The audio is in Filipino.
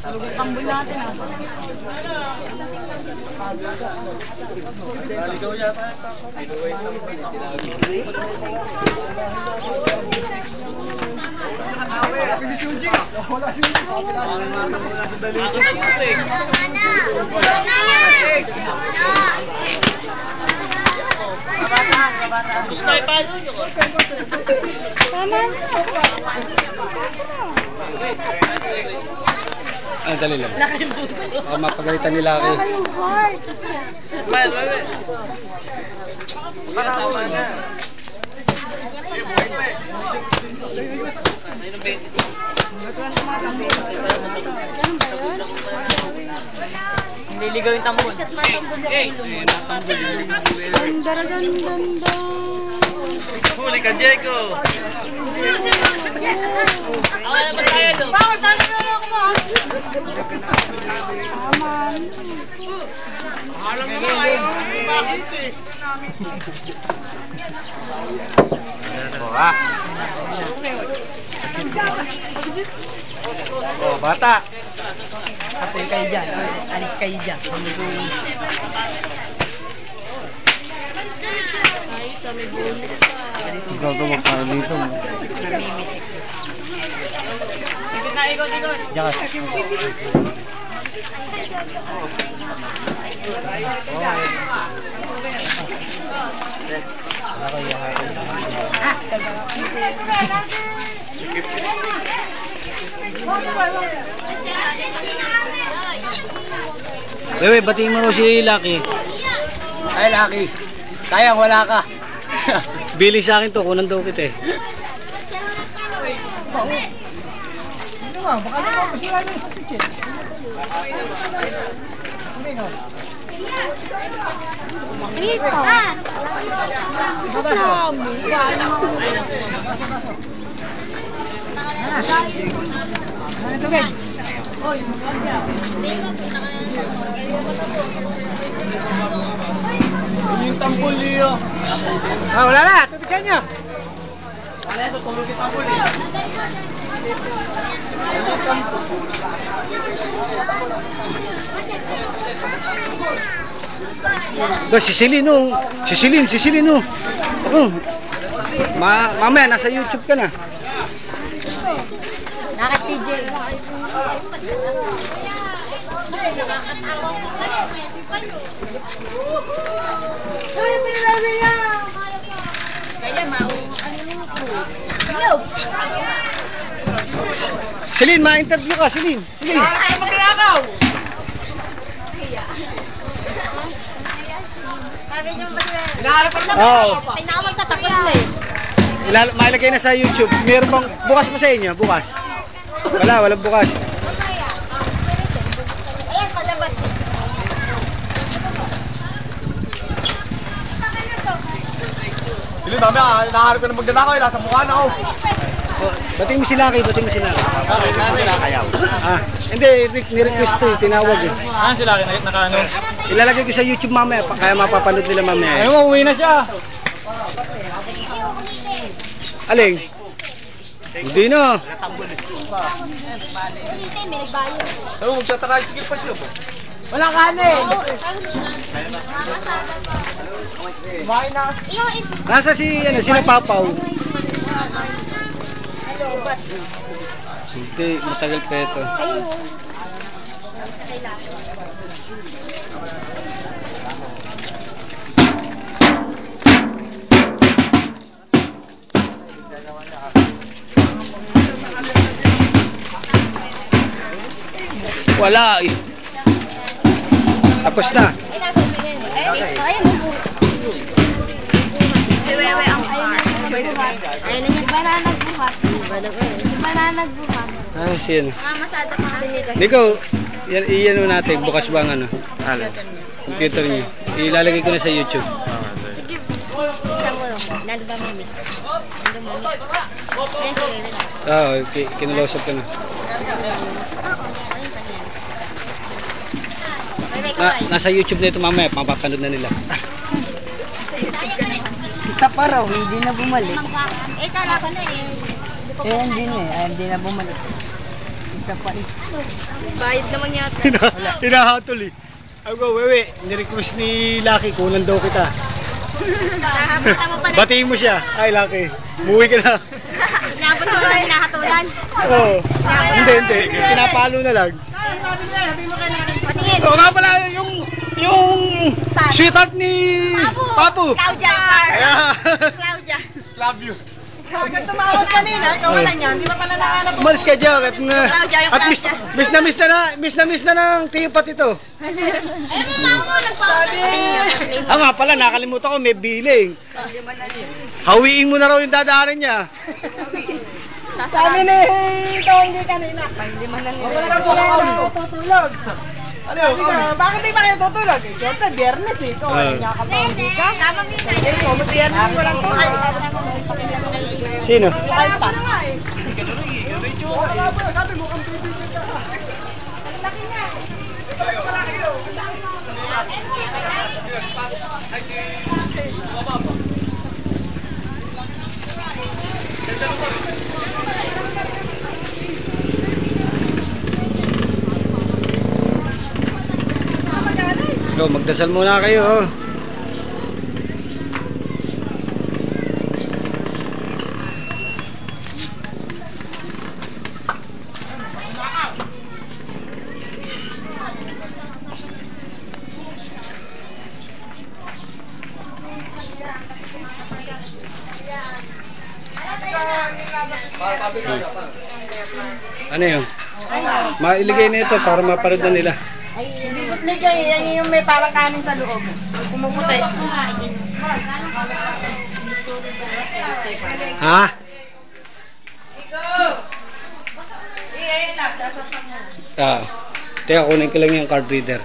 Tambol natin ah. Naligaw yata. Wala si Uji. Wala si Uji. Wala sa dalito. Tapos na ipalo nyo ko. Tama na. Ah, dali lang. Baka mapagalitan nila ako. Smile, bebe. Tama na. Nililigaw yung tambol. Ganda. Huli ka, Diego. Ako naman tayo doon. Bakit? Saan na lang ako mo? Tama. Alam mo na kayo. Bakit eh? Oh, bata. Kapil kayo dyan. Alis kayo dyan. Ay, kami bonus pa. Ikaw ito magkano dito. Ikot na, ikot. Diyan. Wewe, batiin mo si Lucky. Ay, Lucky. Sayang, wala ka. Bili sa akin to, kunan daw kita eh. Baka naman masira yung sa ticket. Dito. Ano tubig? Yung tampol niyo. Ah, wala na. Tubig sa inyo. Wala ito, tulog yung tambol eh. Ba, si Celine oh. Si Celine oh. Oh. Mamaya, nasa YouTube ka na. Nakit TJ. Kaya Celine, ma-interview ka, Celine. Wala kayo maglakaw! Hinaharap ka naman. Oo. Tinawag ka tapos na eh. Mailagay na sa YouTube. Meron bang bukas pa sa inyo? Bukas? Walang bukas. Ayan, palabas. Dili, dami ah. Hinaharap ka na magnanakaw eh. Nasa mukha na ako. Oh, batiin mo si Lucky. Okay, sila kayaw. Ah, hindi, ni-request to, tinawag eh. Ah, sila naka-ano? Ilalagay ko sa YouTube mamaya, kaya mapapanood nila mamaya. Ayun, uuwi na siya. Aling? Hindi na. Ayun, magsa-tricycle pa siya po. Walang kanin. Kumain na. Nasa sino Papaw? Hindi, matagal pa ito. Wala eh. Tapos na. Ay, nasa sila yun eh. Ayun, si Wewe ang star. Ayun na yan. Iba na nagbuhat. Iba na nagbuhat. Ah, siyan. Masada pa kasi nito. Nico, iyan mo natin, bukas ba ang ano? Computer niyo. Ilalagay ko na sa YouTube. Sige, isa mo lang. Nandun ba mami? Nandun mami. Ayun, si Wewe lang. Ah, okay. Kinulosop ko na. Nasa YouTube na ito mamaya, mapapanood na nila. Isa pa raw, hindi na bumalik. Kala ko na eh. Eh, hindi na bumalik. Isa pa eh. Bayad naman yata. Hinahatol eh. Ay go, wewe. Nirequest ni Lucky, kunan daw kita. Nakapita mo pa na. Batiin mo siya. Ay, Lucky. Muwi ka na. Inabot mo ba hinahatulan? Oo. Hindi. Pinapalo na lang. Patingin. Oo nga pala, yung sweetheart ni Papu. Claudia. Ayan. Claudia. Love you. Kagad tumawag kanina, ikaw wala niyan. Di ba pala nakahanap? Umalis ka dyan. At miss Claudia. na ng tipat ito. Ayun mo ako, nagpasabi. Ah nga pala, nakalimutan ko, may biling. Hawiin mo na raw yung dadaanan niya. Sabi ni Tonggi kanina. Hindi man lang nila. Tutulog. Ano? Bakit di ba kayo tutulog? Eh, syempre, biyernes eh. Ikaw, nakakapanggi ka. Sama mo yun. Eh, so, mas biyernes walang tulog. Sino? Alpa. Sabi mo kung bibigyan ka. Go, magdasal muna kayo. Ano yun? Mailigay na ito para mapanood na nila. Ay, likot-ligay. Yan yung may parang kanin sa loob. Pumuputi. Ha? Ah. Teka, kunin ko lang yung card reader.